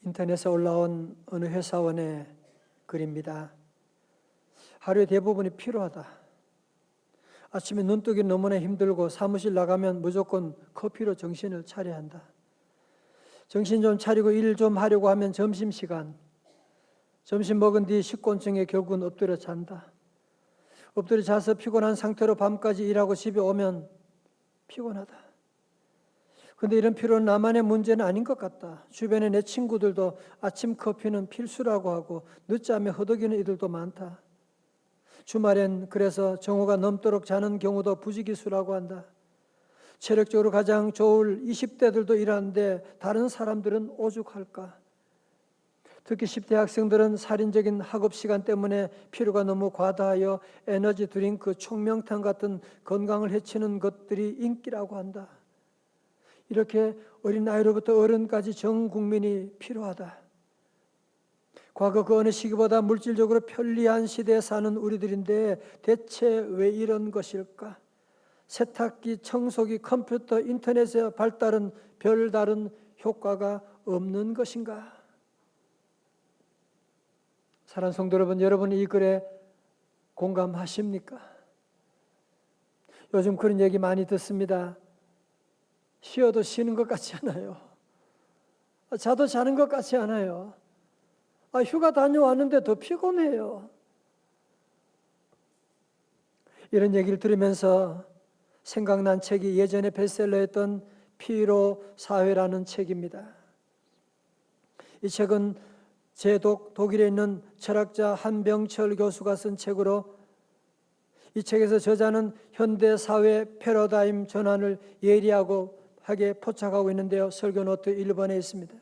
인터넷에 올라온 어느 회사원의 글입니다. 하루의 대부분이 피로하다. 아침에 눈뜨기 너무나 힘들고 사무실 나가면 무조건 커피로 정신을 차려야 한다. 정신 좀 차리고 일 좀 하려고 하면 점심시간. 점심 먹은 뒤 식곤증에 결국은 엎드려 잔다. 엎드려 자서 피곤한 상태로 밤까지 일하고 집에 오면 피곤하다. 근데 이런 피로는 나만의 문제는 아닌 것 같다. 주변에 내 친구들도 아침 커피는 필수라고 하고 늦잠에 허덕이는 이들도 많다. 주말엔 그래서 정오가 넘도록 자는 경우도 부지기수라고 한다. 체력적으로 가장 좋을 20대들도 일하는데 다른 사람들은 오죽할까? 특히 10대 학생들은 살인적인 학업 시간 때문에 피로가 너무 과다하여 에너지 드링크, 총명탕 같은 건강을 해치는 것들이 인기라고 한다. 이렇게 어린아이로부터 어른까지 전 국민이 피로하다. 과거 그 어느 시기보다 물질적으로 편리한 시대에 사는 우리들인데 대체 왜 이런 것일까? 세탁기, 청소기, 컴퓨터, 인터넷의 발달은 별다른 효과가 없는 것인가? 사랑하는 성도 여러분, 여러분이 이 글에 공감하십니까? 요즘 그런 얘기 많이 듣습니다. 쉬어도 쉬는 것 같지 않아요. 자도 자는 것 같지 않아요. 휴가 다녀왔는데 더 피곤해요. 이런 얘기를 들으면서 생각난 책이 예전에 베스트셀러였던 피로 사회라는 책입니다. 이 책은 독일에 있는 철학자 한병철 교수가 쓴 책으로 이 책에서 저자는 현대 사회 패러다임 전환을 예리하게 포착하고 있는데요. 설교 노트 1번에 있습니다.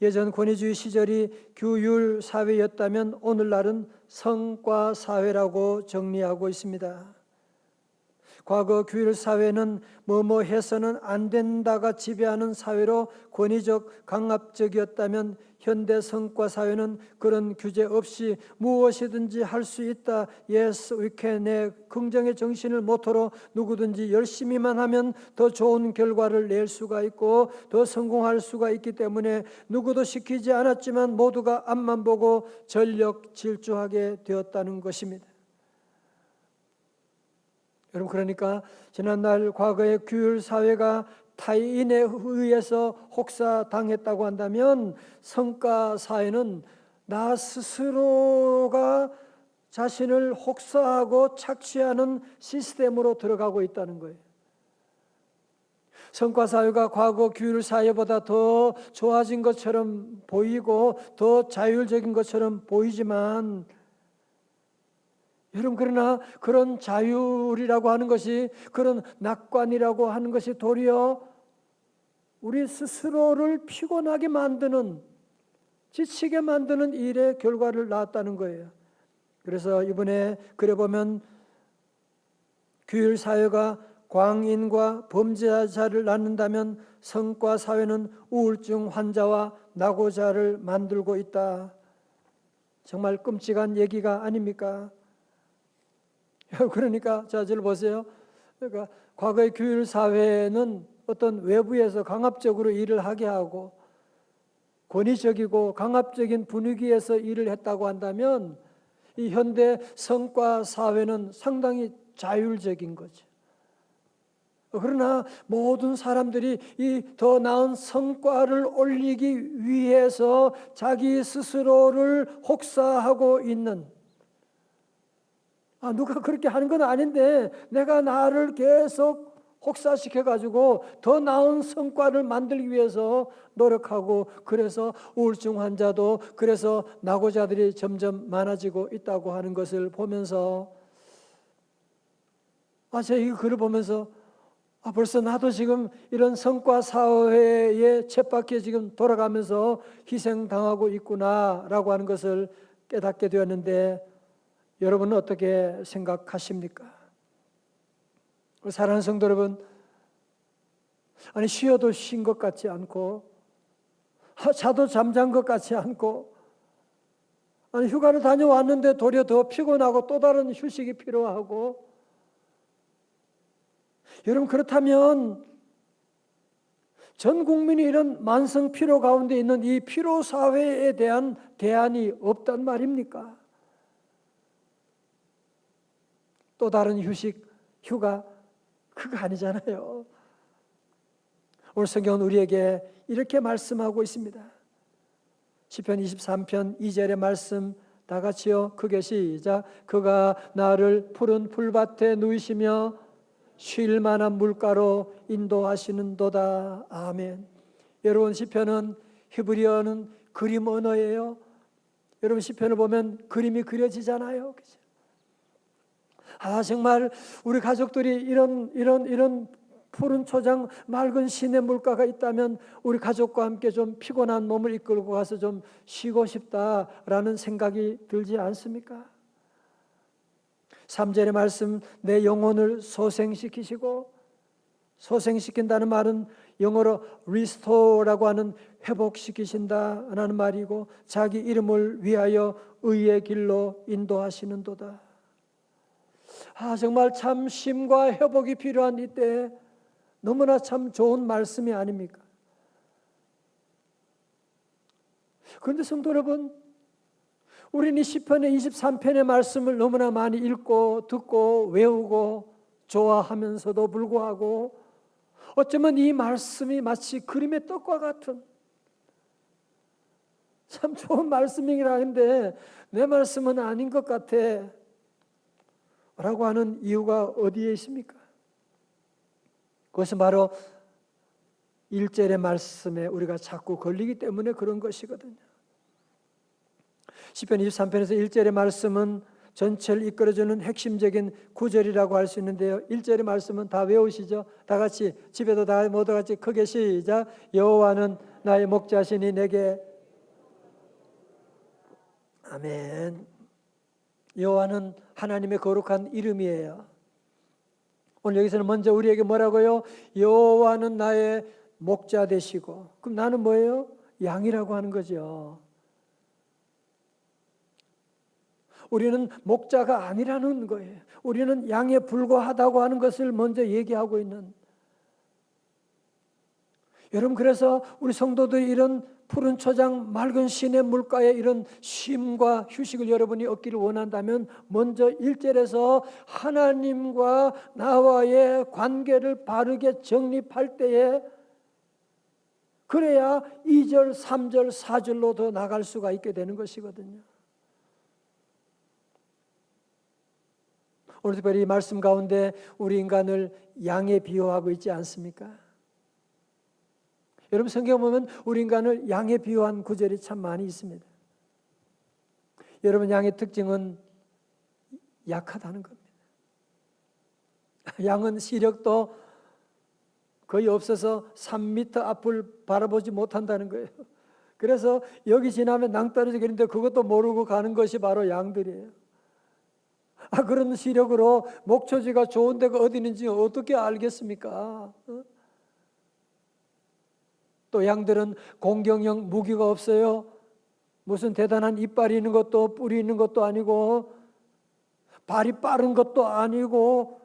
예전 권위주의 시절이 규율 사회였다면 오늘날은 성과 사회라고 정리하고 있습니다. 과거 규율 사회는 뭐뭐 해서는 안 된다가 지배하는 사회로 권위적 강압적이었다면 현대 성과 사회는 그런 규제 없이 무엇이든지 할 수 있다. Yes, we can의 긍정의 정신을 모토로 누구든지 열심히만 하면 더 좋은 결과를 낼 수가 있고 더 성공할 수가 있기 때문에 누구도 시키지 않았지만 모두가 앞만 보고 전력 질주하게 되었다는 것입니다. 여러분, 그러니까 지난날 과거의 규율 사회가 타인에 의해서 혹사당했다고 한다면 성과 사회는 나 스스로가 자신을 혹사하고 착취하는 시스템으로 들어가고 있다는 거예요. 성과 사회가 과거 규율 사회보다 더 좋아진 것처럼 보이고 더 자율적인 것처럼 보이지만 여러분, 그러나 그런 자율이라고 하는 것이, 그런 낙관이라고 하는 것이 도리어 우리 스스로를 피곤하게 만드는, 지치게 만드는 일의 결과를 낳았다는 거예요. 그래서 이번에 글에 보면 규율 사회가 광인과 범죄자를 낳는다면 성과 사회는 우울증 환자와 낙오자를 만들고 있다. 정말 끔찍한 얘기가 아닙니까? 그러니까 저를 보세요. 그러니까 과거의 규율 사회는 어떤 외부에서 강압적으로 일을 하게 하고 권위적이고 강압적인 분위기에서 일을 했다고 한다면 이 현대 성과 사회는 상당히 자율적인 거죠. 그러나 모든 사람들이 이 더 나은 성과를 올리기 위해서 자기 스스로를 혹사하고 있는, 누가 그렇게 하는 건 아닌데 내가 나를 계속 혹사시켜가지고 더 나은 성과를 만들기 위해서 노력하고, 그래서 우울증 환자도, 그래서 낙오자들이 점점 많아지고 있다고 하는 것을 보면서 제가 이 글을 보면서 벌써 나도 지금 이런 성과 사회에 쳇바퀴 지금 돌아가면서 희생당하고 있구나라고 하는 것을 깨닫게 되었는데, 여러분은 어떻게 생각하십니까? 사랑하는 성도 여러분, 쉬어도 쉰 것 같지 않고 자도 잠잔 것 같지 않고 휴가를 다녀왔는데 도리어 더 피곤하고 또 다른 휴식이 필요하고, 여러분, 그렇다면 전 국민이 이런 만성 피로 가운데 있는 이 피로 사회에 대한 대안이 없단 말입니까? 또 다른 휴식, 휴가 그거 아니잖아요. 오늘 성경은 우리에게 이렇게 말씀하고 있습니다. 시편 23편 2절의 말씀 다 같이요. 크게 시작. 그가 나를 푸른 풀밭에 누이시며 쉴 만한 물가로 인도하시는도다. 아멘. 여러분, 시편은 히브리어는 그림 언어예요. 여러분, 시편을 보면 그림이 그려지잖아요. 그죠? 정말 우리 가족들이 이런 푸른 초장, 맑은 시내 물가가 있다면 우리 가족과 함께 좀 피곤한 몸을 이끌고 가서 좀 쉬고 싶다라는 생각이 들지 않습니까? 3절의 말씀, 내 영혼을 소생시키시고, 소생시킨다는 말은 영어로 restore라고 하는 회복시키신다라는 말이고, 자기 이름을 위하여 의의 길로 인도하시는도다. 정말 참 쉼과 회복이 필요한 이때에 너무나 참 좋은 말씀이 아닙니까? 그런데 성도 여러분, 우리는 이 시편의 23편의 말씀을 너무나 많이 읽고 듣고 외우고 좋아하면서도 불구하고 어쩌면 이 말씀이 마치 그림의 떡과 같은 참 좋은 말씀이긴 한데 내 말씀은 아닌 것 같아 라고 하는 이유가 어디에 있습니까? 그것은 바로 1절의 말씀에 우리가 자꾸 걸리기 때문에 그런 것이거든요. 시편 23편에서 1절의 말씀은 전체를 이끌어주는 핵심적인 구절이라고 할 수 있는데요. 1절의 말씀은 다 외우시죠? 다 같이 집에도 다 모두 같이 크게 시작. 여호와는 나의 목자시니 내게 아멘. 여호와는 하나님의 거룩한 이름이에요. 오늘 여기서는 먼저 우리에게 뭐라고요? 여호와는 나의 목자 되시고, 그럼 나는 뭐예요? 양이라고 하는 거죠. 우리는 목자가 아니라는 거예요. 우리는 양에 불과하다고 하는 것을 먼저 얘기하고 있는. 여러분, 그래서 우리 성도들이 이런 푸른 초장, 맑은 시내 물가에 이런 쉼과 휴식을 여러분이 얻기를 원한다면 먼저 1절에서 하나님과 나와의 관계를 바르게 정립할 때에 그래야 2절, 3절, 4절로 더 나갈 수가 있게 되는 것이거든요. 오늘 특별히 이 말씀 가운데 우리 인간을 양에 비유하고 있지 않습니까? 여러분, 성경 보면 우리 인간을 양에 비유한 구절이 참 많이 있습니다. 여러분, 양의 특징은 약하다는 겁니다. 양은 시력도 거의 없어서 3m 앞을 바라보지 못한다는 거예요. 그래서 여기 지나면 낭떠러지 그런데 그것도 모르고 가는 것이 바로 양들이에요. 그런 시력으로 목초지가 좋은 데가 어디 있는지 어떻게 알겠습니까? 또 양들은 공격형 무기가 없어요. 무슨 대단한 이빨이 있는 것도 뿔이 있는 것도 아니고 발이 빠른 것도 아니고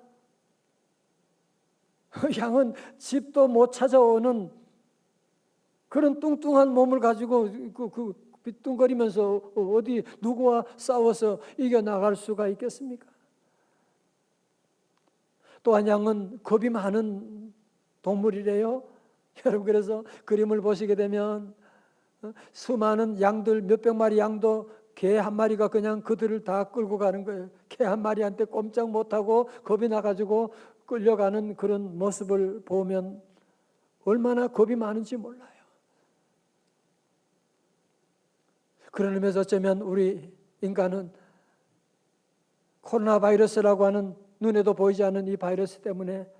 양은 집도 못 찾아오는 그런 뚱뚱한 몸을 가지고 비뚱거리면서 어디 누구와 싸워서 이겨나갈 수가 있겠습니까? 또한 양은 겁이 많은 동물이래요. 여러분, 그래서 그림을 보시게 되면 수많은 양들, 몇백 마리 양도 개 한 마리가 그냥 그들을 다 끌고 가는 거예요. 개 한 마리한테 꼼짝 못하고 겁이 나가지고 끌려가는 그런 모습을 보면 얼마나 겁이 많은지 몰라요. 그런 의미에서 어쩌면 우리 인간은 코로나 바이러스라고 하는 눈에도 보이지 않는 이 바이러스 때문에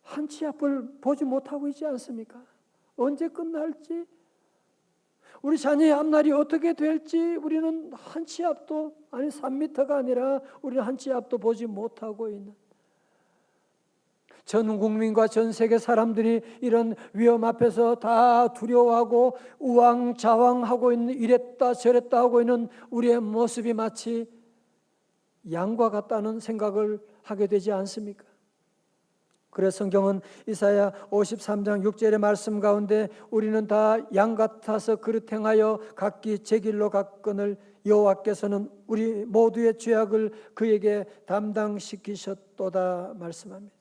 한 치 앞을 보지 못하고 있지 않습니까? 언제 끝날지, 우리 자녀의 앞날이 어떻게 될지 우리는 한 치 앞도, 아니 3m가 아니라 우리는 한 치 앞도 보지 못하고 있는, 전 국민과 전 세계 사람들이 이런 위험 앞에서 다 두려워하고 우왕좌왕하고 있는, 이랬다 저랬다 하고 있는 우리의 모습이 마치 양과 같다는 생각을 하게 되지 않습니까? 그래서 성경은 이사야 53장 6절의 말씀 가운데 우리는 다 양 같아서 그릇 행하여 각기 제 길로 갔거늘 여호와께서는 우리 모두의 죄악을 그에게 담당시키셨도다 말씀합니다.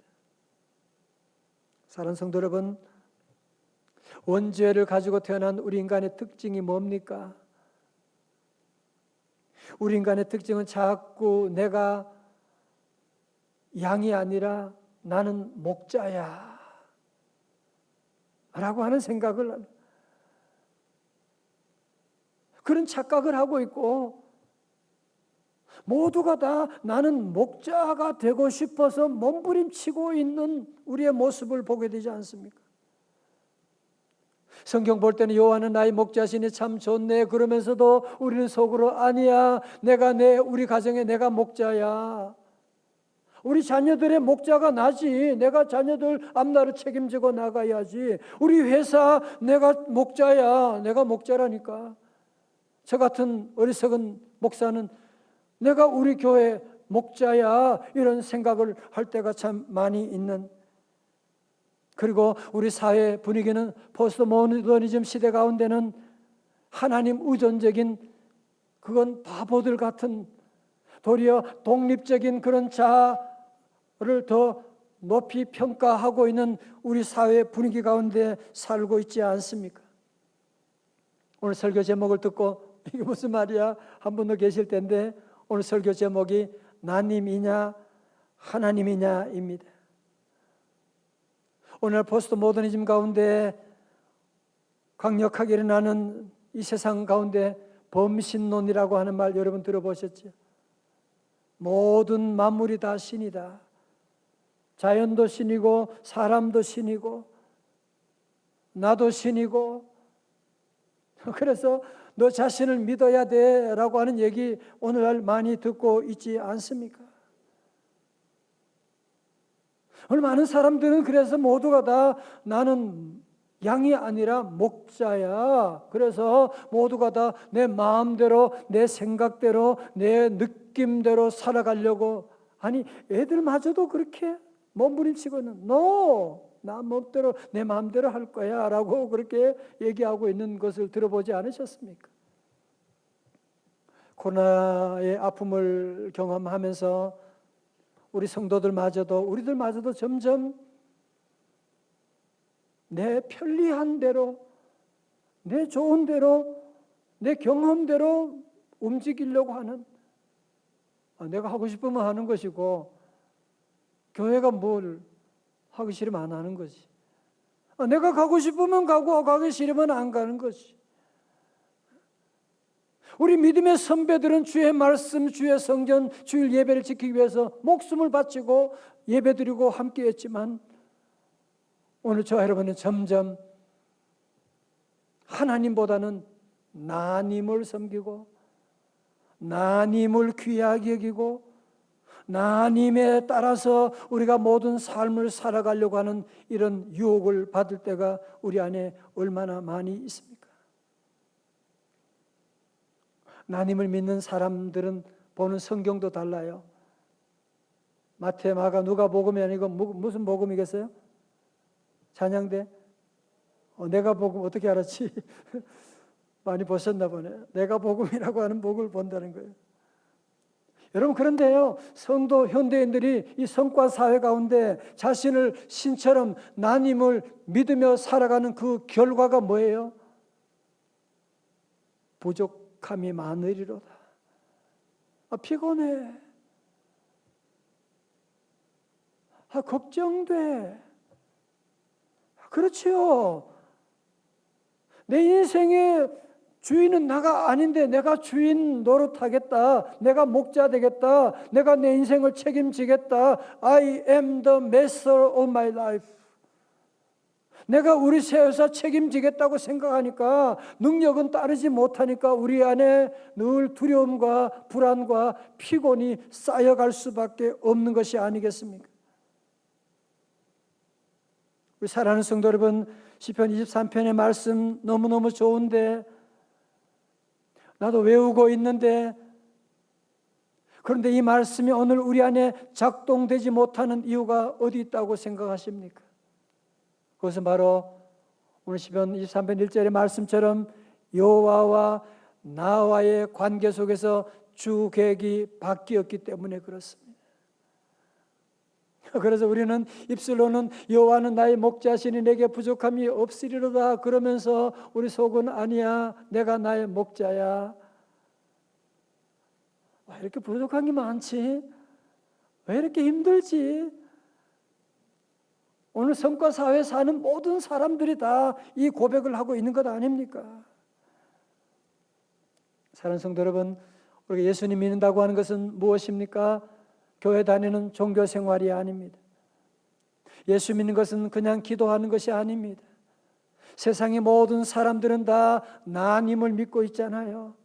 사랑하는 성도 여러분, 원죄를 가지고 태어난 우리 인간의 특징이 뭡니까? 우리 인간의 특징은 자꾸 내가 양이 아니라 나는 목자야 라고 하는 생각을, 그런 착각을 하고 있고, 모두가 다 나는 목자가 되고 싶어서 몸부림치고 있는 우리의 모습을 보게 되지 않습니까? 성경 볼 때는 여호와는 나의 목자시니 참 좋네 그러면서도 우리는 속으로 아니야, 우리 가정에 내가 목자야, 우리 자녀들의 목자가 나지, 내가 자녀들 앞날을 책임지고 나가야지, 우리 회사 내가 목자야, 내가 목자라니까. 저 같은 어리석은 목사는 내가 우리 교회 목자야, 이런 생각을 할 때가 참 많이 있는, 그리고 우리 사회 분위기는 포스트 모더니즘 시대 가운데는 하나님 의존적인, 그건 바보들 같은, 도리어 독립적인 그런 자아를 더 높이 평가하고 있는 우리 사회 분위기 가운데 살고 있지 않습니까? 오늘 설교 제목을 듣고 이게 무슨 말이야? 한 분도 계실 텐데, 오늘 설교 제목이 나님이냐 하나님이냐입니다. 오늘 포스트 모더니즘 가운데 강력하게 일어나는 이 세상 가운데 범신론이라고 하는 말 여러분 들어보셨죠? 모든 만물이 다 신이다. 자연도 신이고 사람도 신이고 나도 신이고, 그래서 너 자신을 믿어야 돼 라고 하는 얘기 오늘날 많이 듣고 있지 않습니까? 오늘 많은 사람들은 그래서 모두가 다 나는 양이 아니라 목자야, 그래서 모두가 다 내 마음대로, 내 생각대로, 내 느낌대로 살아가려고, 아니 애들마저도 그렇게 몸부림치고는 No! 나 멋대로 내 마음대로 할 거야 라고 그렇게 얘기하고 있는 것을 들어보지 않으셨습니까? 코로나의 아픔을 경험하면서 우리 성도들마저도, 우리들마저도 점점 내 편리한 대로, 내 좋은 대로, 내 경험대로 움직이려고 하는, 내가 하고 싶으면 하는 것이고 교회가 뭘 하기 싫으면 안 하는 거지. 내가 가고 싶으면 가고 가기 싫으면 안 가는 거지. 우리 믿음의 선배들은 주의 말씀, 주의 성전, 주일 예배를 지키기 위해서 목숨을 바치고 예배드리고 함께했지만, 오늘 저와 여러분은 점점 하나님보다는 나님을 섬기고 나님을 귀하게 여기고 나님에 따라서 우리가 모든 삶을 살아가려고 하는 이런 유혹을 받을 때가 우리 안에 얼마나 많이 있습니까? 나님을 믿는 사람들은 보는 성경도 달라요. 마태, 마가, 누가 복음이 아니고 무슨 복음이겠어요? 찬양대? 내가 복음 어떻게 알았지? 많이 보셨나 보네. 내가 복음이라고 하는 복을 본다는 거예요. 여러분, 그런데요, 성도 현대인들이 이 성과 사회 가운데 자신을 신처럼 나님을 믿으며 살아가는 그 결과가 뭐예요? 부족함이 많으리로다. 피곤해. 걱정돼. 그렇지요. 내 인생의 주인은 나가 아닌데 내가 주인 노릇하겠다. 내가 목자 되겠다. 내가 내 인생을 책임지겠다. I am the master of my life. 내가 우리 새 회사 책임지겠다고 생각하니까 능력은 따르지 못하니까 우리 안에 늘 두려움과 불안과 피곤이 쌓여갈 수밖에 없는 것이 아니겠습니까? 우리 사랑하는 성도 여러분, 시편 23편의 말씀 너무너무 좋은데 나도 외우고 있는데 그런데 이 말씀이 오늘 우리 안에 작동되지 못하는 이유가 어디 있다고 생각하십니까? 그것은 바로 오늘 시편 23편 1절의 말씀처럼 여호와와 나와의 관계 속에서 주 계획이 바뀌었기 때문에 그렇습니다. 그래서 우리는 입술로는 여호와는 나의 목자시니 내게 부족함이 없으리로다 그러면서 우리 속은 아니야, 내가 나의 목자야. 왜 이렇게 부족한 게 많지? 왜 이렇게 힘들지? 오늘 성과사회 사는 모든 사람들이 다 이 고백을 하고 있는 것 아닙니까? 사랑하는 성도 여러분, 우리가 예수님 믿는다고 하는 것은 무엇입니까? 교회 다니는 종교 생활이 아닙니다. 예수 믿는 것은 그냥 기도하는 것이 아닙니다. 세상의 모든 사람들은 다 나님을 믿고 있잖아요.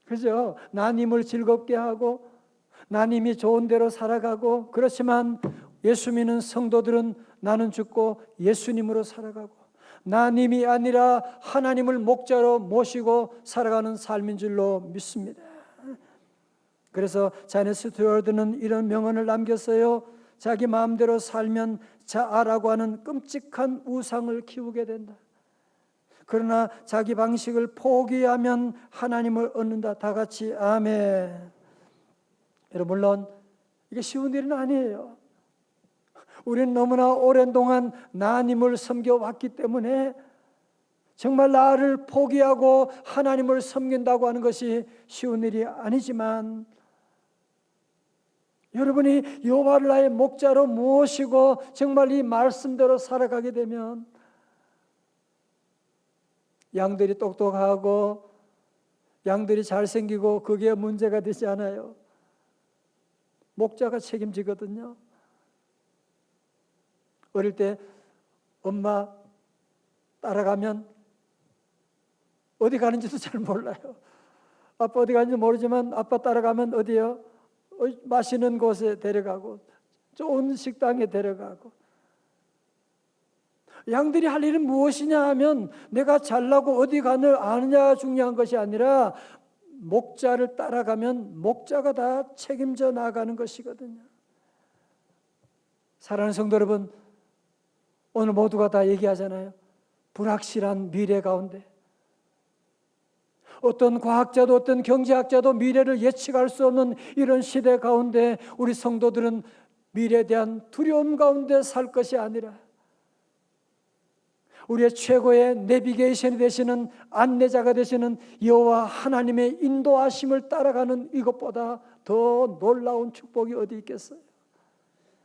그죠? 나님을 즐겁게 하고 나님이 좋은 대로 살아가고, 그렇지만 예수 믿는 성도들은 나는 죽고 예수님으로 살아가고 나님이 아니라 하나님을 목자로 모시고 살아가는 삶인 줄로 믿습니다. 그래서 자네 스튜어드는 이런 명언을 남겼어요. 자기 마음대로 살면 자아라고 하는 끔찍한 우상을 키우게 된다. 그러나 자기 방식을 포기하면 하나님을 얻는다. 다 같이 아멘. 여러분, 물론 이게 쉬운 일은 아니에요. 우리는 너무나 오랜 동안 하나님을 섬겨왔기 때문에 정말 나를 포기하고 하나님을 섬긴다고 하는 것이 쉬운 일이 아니지만, 여러분이 여호와를 나의 목자로 모시고 정말 이 말씀대로 살아가게 되면 양들이 똑똑하고 양들이 잘생기고 그게 문제가 되지 않아요. 목자가 책임지거든요. 어릴 때 엄마 따라가면 어디 가는지도 잘 몰라요. 아빠 어디 가는지 모르지만 아빠 따라가면 어디요? 맛있는 곳에 데려가고 좋은 식당에 데려가고. 양들이 할 일은 무엇이냐 하면 내가 잘나고 어디 가는 아느냐가 중요한 것이 아니라 목자를 따라가면 목자가 다 책임져 나가는 것이거든요. 사랑하는 성도 여러분, 오늘 모두가 다 얘기하잖아요. 불확실한 미래 가운데 어떤 과학자도 어떤 경제학자도 미래를 예측할 수 없는 이런 시대 가운데 우리 성도들은 미래에 대한 두려움 가운데 살 것이 아니라 우리의 최고의 내비게이션이 되시는 안내자가 되시는 여호와 하나님의 인도하심을 따라가는 이것보다 더 놀라운 축복이 어디 있겠어요?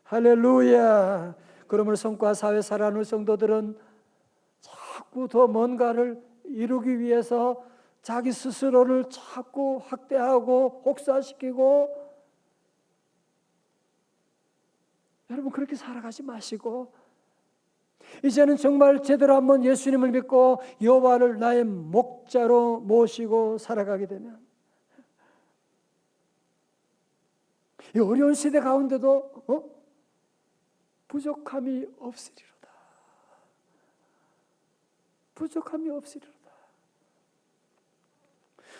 할렐루야. 그러므로 성과 사회 살아가는 성도들은 자꾸 더 뭔가를 이루기 위해서 자기 스스로를 자꾸 확대하고 혹사시키고, 여러분 그렇게 살아가지 마시고 이제는 정말 제대로 한번 예수님을 믿고 여호와를 나의 목자로 모시고 살아가게 되면 이 어려운 시대 가운데도 부족함이 없으리로다. 부족함이 없으리로다.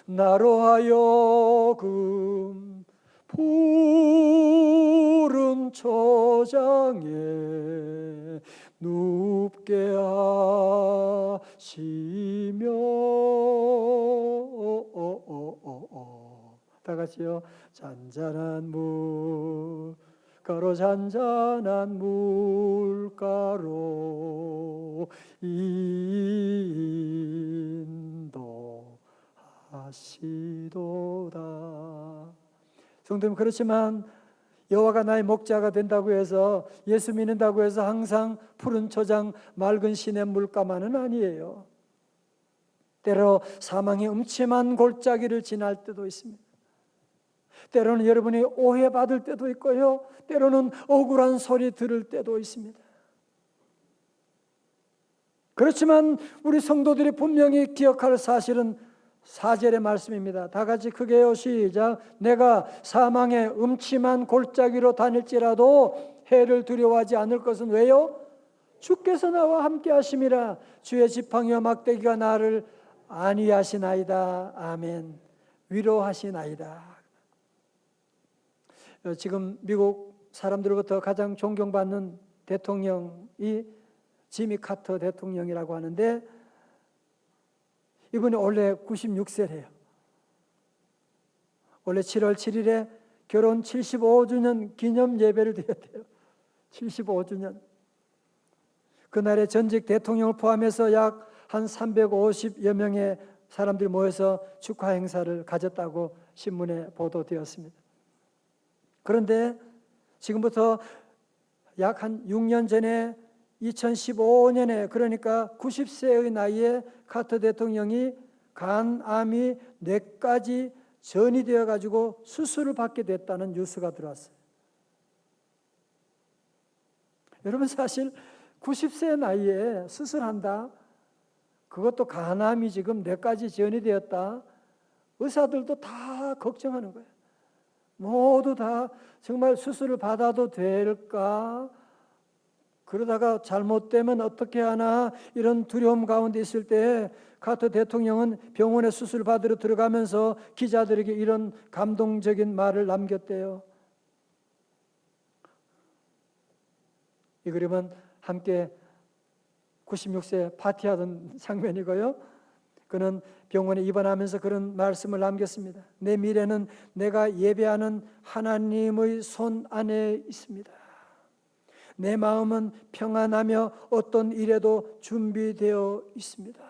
나로 하여금 푸른 초장에 눕게 하시며 다 같이요. 잔잔한 물가로 잔잔한 물가로 인도하시도다. 성도님, 그렇지만 여호와가 나의 목자가 된다고 해서, 예수 믿는다고 해서 항상 푸른 초장 맑은 시냇 물가만은 아니에요. 때로 사망의 음침한 골짜기를 지날 때도 있습니다. 때로는 여러분이 오해받을 때도 있고요, 때로는 억울한 소리 들을 때도 있습니다. 그렇지만 우리 성도들이 분명히 기억할 사실은 4절의 말씀입니다. 다 같이 크게요. 시작. 내가 사망의 음침한 골짜기로 다닐지라도 해를 두려워하지 않을 것은 왜요? 주께서 나와 함께 하심이라. 주의 지팡이와 막대기가 나를 안위하시나이다. 아멘. 위로하시나이다. 지금 미국 사람들로부터 가장 존경받는 대통령이 지미 카터 대통령이라고 하는데 이분이 원래 96세래요. 원래 7월 7일에 결혼 75주년 기념 예배를 드렸대요. 75주년. 그날에 전직 대통령을 포함해서 약 한 350여 명의 사람들이 모여서 축하 행사를 가졌다고 신문에 보도되었습니다. 그런데 지금부터 약 한 6년 전에 2015년에 그러니까 90세의 나이에 카터 대통령이 간암이 뇌까지 전이 되어 가지고 수술을 받게 됐다는 뉴스가 들어왔어요. 여러분 사실 90세 나이에 수술한다. 그것도 간암이 지금 뇌까지 전이 되었다. 의사들도 다 걱정하는 거예요. 모두 다 정말 수술을 받아도 될까? 그러다가 잘못되면 어떻게 하나 이런 두려움 가운데 있을 때 카터 대통령은 병원에 수술 받으러 들어가면서 기자들에게 이런 감동적인 말을 남겼대요. 이 그림은 함께 96세 파티하던 장면이고요. 그는 병원에 입원하면서 그런 말씀을 남겼습니다. 내 미래는 내가 예배하는 하나님의 손 안에 있습니다. 내 마음은 평안하며 어떤 일에도 준비되어 있습니다.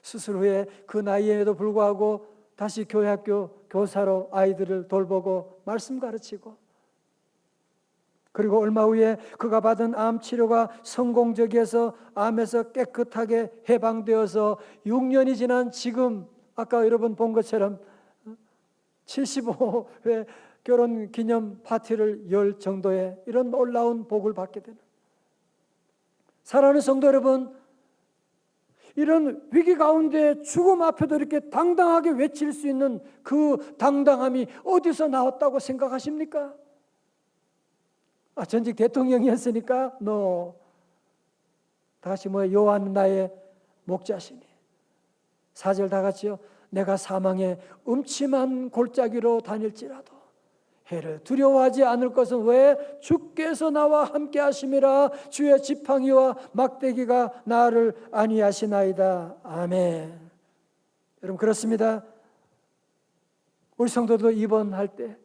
수술 후에 그 나이에도 불구하고 다시 교회학교 교사로 아이들을 돌보고 말씀 가르치고 그리고 얼마 후에 그가 받은 암 치료가 성공적이어서 암에서 깨끗하게 해방되어서 6년이 지난 지금 아까 여러분 본 것처럼 75회 결혼 기념 파티를 열 정도의 이런 놀라운 복을 받게 되는 사랑하는 성도 여러분, 이런 위기 가운데 죽음 앞에도 이렇게 당당하게 외칠 수 있는 그 당당함이 어디서 나왔다고 생각하십니까? 전직 대통령이었으니까 다시 요한 나의 목자시니 4절 다 같이요. 내가 사망의 음침한 골짜기로 다닐지라도 해를 두려워하지 않을 것은 왜? 주께서 나와 함께 하심이라. 주의 지팡이와 막대기가 나를 안위하시나이다. 아멘. 여러분 그렇습니다. 우리 성도도 입원할 때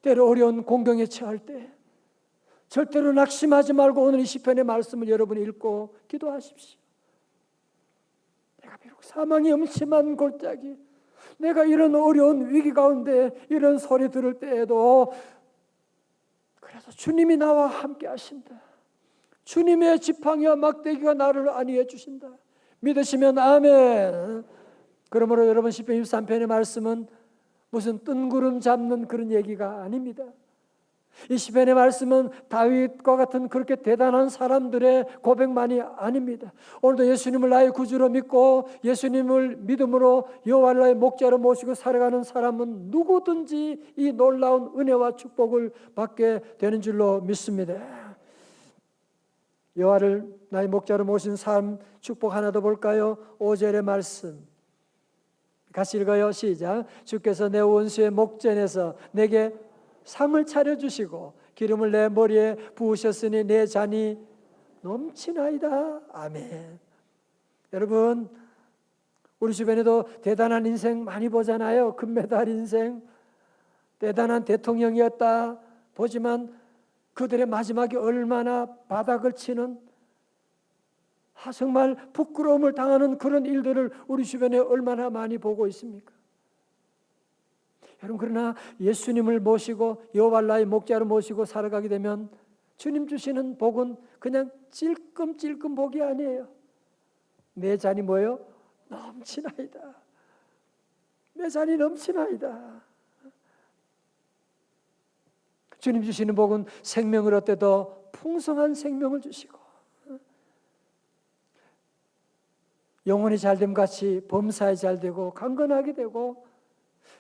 때로 어려운 공경에 처할 때 절대로 낙심하지 말고 오늘 이 시편의 말씀을 여러분이 읽고 기도하십시오. 내가 비록 사망이 음침한 골짜기, 내가 이런 어려운 위기 가운데 이런 소리 들을 때에도 그래도 주님이 나와 함께 하신다. 주님의 지팡이와 막대기가 나를 안위해 주신다. 믿으시면 아멘. 그러므로 여러분 시편 23편의 말씀은 무슨 뜬구름 잡는 그런 얘기가 아닙니다. 이 시편의 말씀은 다윗과 같은 그렇게 대단한 사람들의 고백만이 아닙니다. 오늘도 예수님을 나의 구주로 믿고 예수님을 믿음으로 여호와를 나의 목자로 모시고 살아가는 사람은 누구든지 이 놀라운 은혜와 축복을 받게 되는 줄로 믿습니다. 여호와를 나의 목자로 모신 삶 축복 하나 더 볼까요? 5절의 말씀 같이 읽어요. 시작. 주께서 내 원수의 목전에서 내게 상을 차려주시고 기름을 내 머리에 부으셨으니 내 잔이 넘치나이다. 아멘. 여러분 우리 주변에도 대단한 인생 많이 보잖아요. 금메달 인생, 대단한 대통령이었다 보지만 그들의 마지막이 얼마나 바닥을 치는 정말 부끄러움을 당하는 그런 일들을 우리 주변에 얼마나 많이 보고 있습니까? 여러분 그러나 예수님을 모시고 여호와를 나의 목자로 모시고 살아가게 되면 주님 주시는 복은 그냥 찔끔찔끔 복이 아니에요. 내 잔이 뭐예요? 넘치나이다. 내 잔이 넘치나이다. 주님 주시는 복은 생명을 얻때도 풍성한 생명을 주시고 영혼이 잘됨 같이 범사에 잘되고 강건하게 되고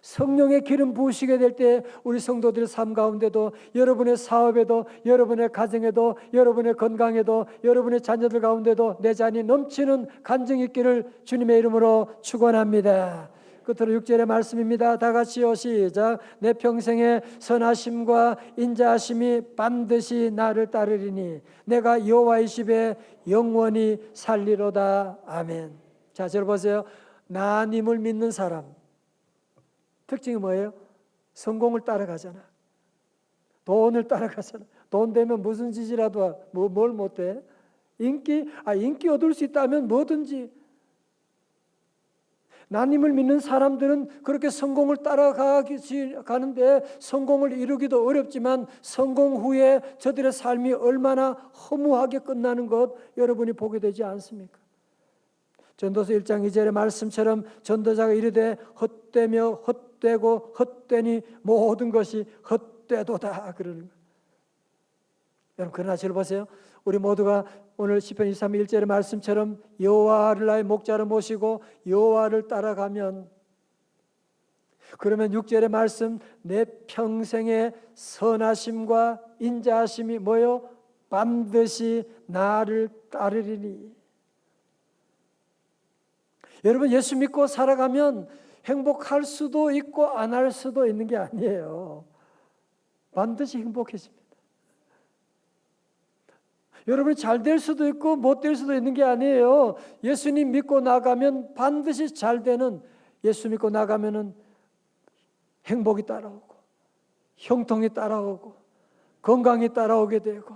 성령의 기름 부으시게 될 때 우리 성도들의 삶 가운데도 여러분의 사업에도 여러분의 가정에도 여러분의 건강에도 여러분의 자녀들 가운데도 내 잔이 넘치는 간증이 있기를 주님의 이름으로 축원합니다. 끝으로 6절의 말씀입니다. 다 같이요, 시작. 내 평생의 선하심과 인자하심이 반드시 나를 따르리니 내가 여호와의 집에 영원히 살리로다. 아멘. 자, 저를 보세요. 하나님을 믿는 사람 특징이 뭐예요? 성공을 따라가잖아. 돈을 따라가잖아. 돈 되면 무슨 짓이라도 뭘 못해? 인기 얻을 수 있다면 뭐든지. 하나님을 믿는 사람들은 그렇게 성공을 따라가는데 성공을 이루기도 어렵지만 성공 후에 저들의 삶이 얼마나 허무하게 끝나는 것 여러분이 보게 되지 않습니까? 전도서 1장 2절의 말씀처럼 전도자가 이르되 헛되며 헛되고 헛되니 모든 것이 헛되도다 그러는 거예요. 여러분, 그러나 저를 보세요. 우리 모두가 오늘 시편 23, 1절의 말씀처럼 여호와를 나의 목자로 모시고 여호와를 따라가면, 그러면 6절의 말씀 내 평생의 선하심과 인자하심이 뭐요? 반드시 나를 따르리니. 여러분, 예수 믿고 살아가면 행복할 수도 있고 안 할 수도 있는 게 아니에요. 반드시 행복해집니다. 여러분이 잘 될 수도 있고 못 될 수도 있는 게 아니에요. 예수님 믿고 나가면 반드시 잘 되는, 예수 믿고 나가면은 행복이 따라오고 형통이 따라오고 건강이 따라오게 되고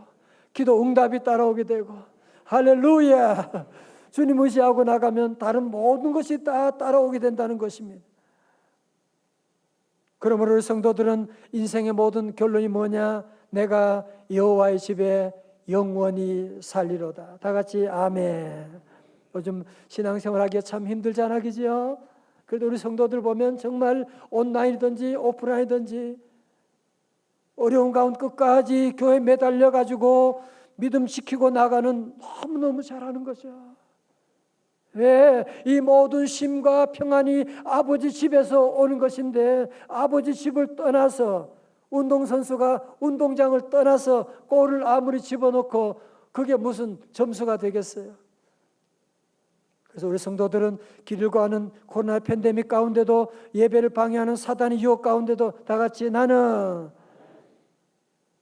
기도 응답이 따라오게 되고, 할렐루야. 주님 의지하고 나가면 다른 모든 것이 다 따라오게 된다는 것입니다. 그러므로 우리 성도들은 인생의 모든 결론이 뭐냐? 내가 여호와의 집에 영원히 살리로다. 다 같이 아멘. 요즘 신앙생활 하기가 참 힘들잖아, 그죠? 그래도 우리 성도들 보면 정말 온라인이든지 오프라인이든지 어려운 가운데 끝까지 교회에 매달려 가지고 믿음 지키고 나가는 너무너무 잘하는 거죠. 왜? 이 모든 쉼과 평안이 아버지 집에서 오는 것인데, 아버지 집을 떠나서 운동선수가 운동장을 떠나서 골을 아무리 집어넣고 그게 무슨 점수가 되겠어요? 그래서 우리 성도들은 길고 하는 코로나 팬데믹 가운데도, 예배를 방해하는 사단의 유혹 가운데도 다 같이 나는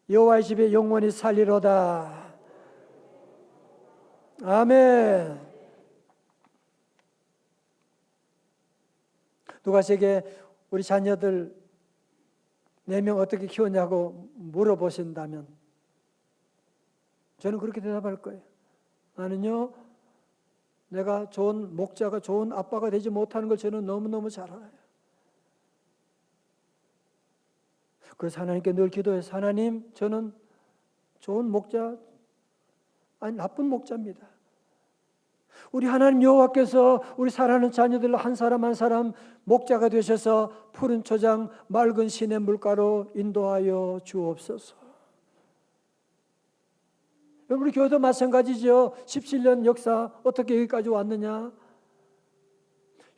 여호와의 집에 영원히 살리로다. 아멘. 누가 제게 우리 자녀들 4명 어떻게 키웠냐고 물어보신다면 저는 그렇게 대답할 거예요. 나는요, 내가 좋은 목자가, 좋은 아빠가 되지 못하는 걸 저는 너무너무 잘 알아요. 그래서 하나님께 늘 기도해서, 하나님, 저는 좋은 목자, 아니 나쁜 목자입니다. 우리 하나님 여호와께서 우리 사랑하는 자녀들 한 사람 한 사람 목자가 되셔서 푸른 초장 맑은 시냇 물가로 인도하여 주옵소서. 우리 교회도 마찬가지죠. 17년 역사 어떻게 여기까지 왔느냐?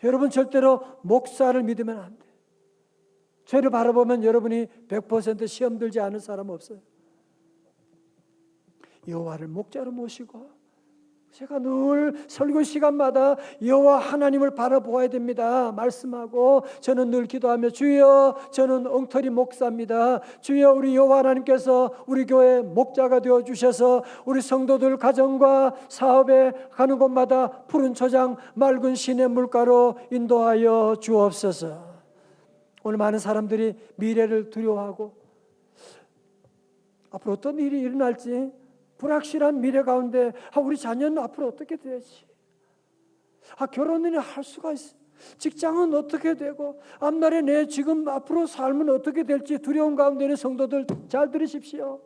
여러분, 절대로 목사를 믿으면 안 돼. 저를 바라보면 여러분이 100% 시험 들지 않은 사람 없어요. 여호와를 목자로 모시고, 제가 늘 설교 시간마다 여호와 하나님을 바라보아야 됩니다 말씀하고, 저는 늘 기도하며, 주여, 저는 엉터리 목사입니다. 주여, 우리 여호와 하나님께서 우리 교회 목자가 되어 주셔서 우리 성도들 가정과 사업에 가는 곳마다 푸른 초장 맑은 시냇 물가로 인도하여 주옵소서. 오늘 많은 사람들이 미래를 두려워하고 앞으로 어떤 일이 일어날지 불확실한 미래 가운데, 우리 자녀는 앞으로 어떻게 되지? 결혼은 할 수가 있어. 직장은 어떻게 되고, 앞날에 내 지금 앞으로 삶은 어떻게 될지 두려운 가운데 있는 성도들 잘 들으십시오.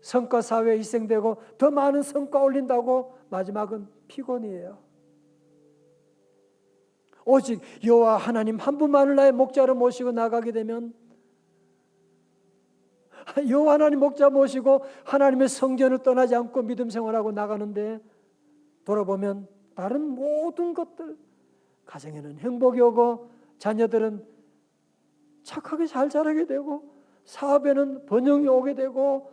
성과 사회에 희생되고 더 많은 성과 올린다고 마지막은 피곤이에요. 오직 여호와 하나님 한 분만을 나의 목자로 모시고 나가게 되면, 여호와 하나님 목자 모시고 하나님의 성전을 떠나지 않고 믿음 생활하고 나가는데, 돌아보면 다른 모든 것들, 가정에는 행복이 오고 자녀들은 착하게 잘 자라게 되고 사업에는 번영이 오게 되고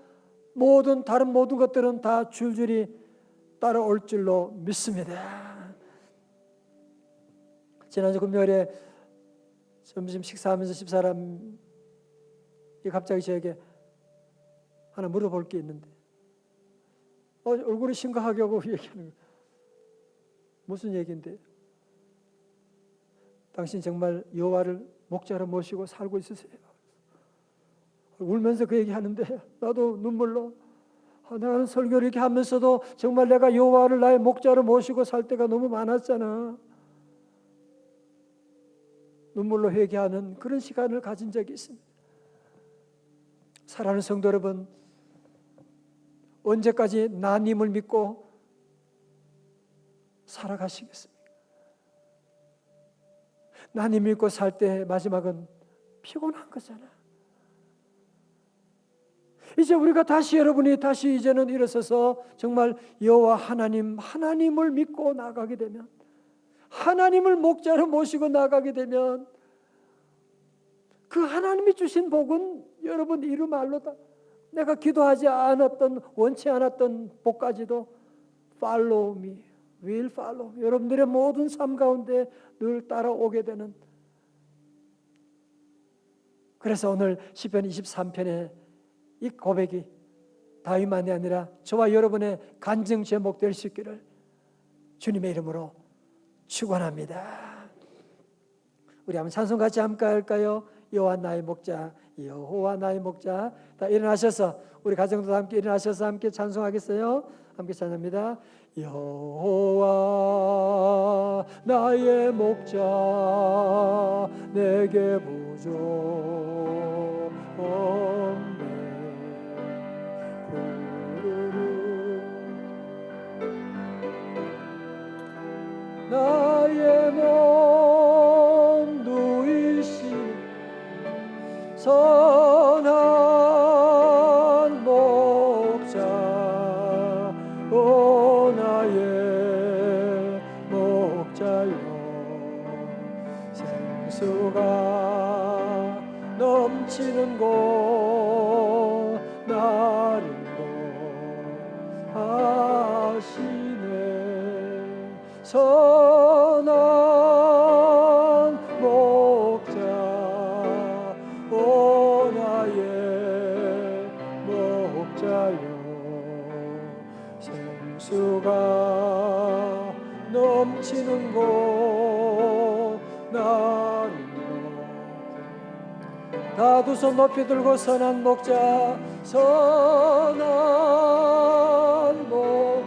다른 모든 것들은 다 줄줄이 따라올 줄로 믿습니다. 지난주 금요일에 점심 식사하면서 집사람이 갑자기 저에게 하나 물어볼 게 있는데 얼굴이 심각하게 하고 얘기하는 거예요. 무슨 얘기인데? 당신 정말 여호와를 목자로 모시고 살고 있으세요? 울면서 그 얘기하는데 나도 눈물로 내가 설교를 이렇게 하면서도 정말 내가 여호와를 나의 목자로 모시고 살 때가 너무 많았잖아. 눈물로 회개하는 그런 시간을 가진 적이 있습니다. 사랑하는 성도 여러분, 언제까지 나님을 믿고 살아가시겠습니까? 나님 믿고 살 때 마지막은 피곤한 거잖아. 이제 우리가 여러분이 다시 이제는 일어서서 정말 여호와 하나님을 믿고 나가게 되면, 하나님을 목자로 모시고 나가게 되면 그 하나님이 주신 복은 여러분 이루 말로다. 내가 기도하지 않았던, 원치 않았던 복까지도 follow me, will follow. 여러분들의 모든 삶 가운데 늘 따라오게 되는. 그래서 오늘 시편 23편에 이 고백이 다윗만이 아니라 저와 여러분의 간증 제목 될 수 있기를 주님의 이름으로 축원합니다. 우리 한번 찬송 같이 함께 할까요? 여호와 나의 목자, 여호와 나의 목자. 다 일어나셔서 우리 가정도 함께 일어나셔서 함께 찬송하겠어요? 함께 찬송합니다. 여호와 나의 목자 내게 부족함 나의 몸 누이신 선한 목자 오 나의 목자여 생수가 넘치는 곳 나를 하시네 선한 목자 오 나의 목자여 생수가 넘치는 곳 나를 다 두 손 높이 들고 선한 목자 선한 목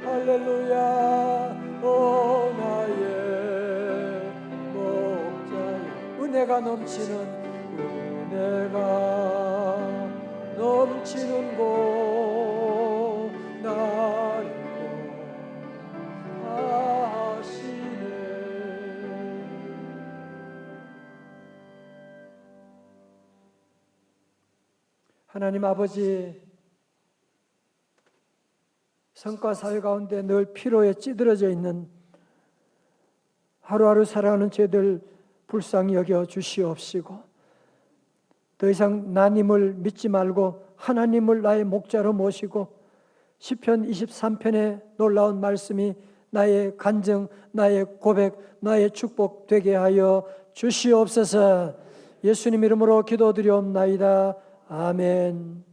할렐루야 오 나의 목자여 은혜가 넘치는 곳 나를 하시네. 하나님 아버지, 성과 사회 가운데 늘 피로에 찌들어져 있는 하루하루 살아가는 죄들 불쌍히 여겨 주시옵시고 더 이상 나님을 믿지 말고 하나님을 나의 목자로 모시고 시편 23편의 놀라운 말씀이 나의 간증, 나의 고백, 나의 축복 되게 하여 주시옵소서. 예수님 이름으로 기도드리옵나이다. 아멘.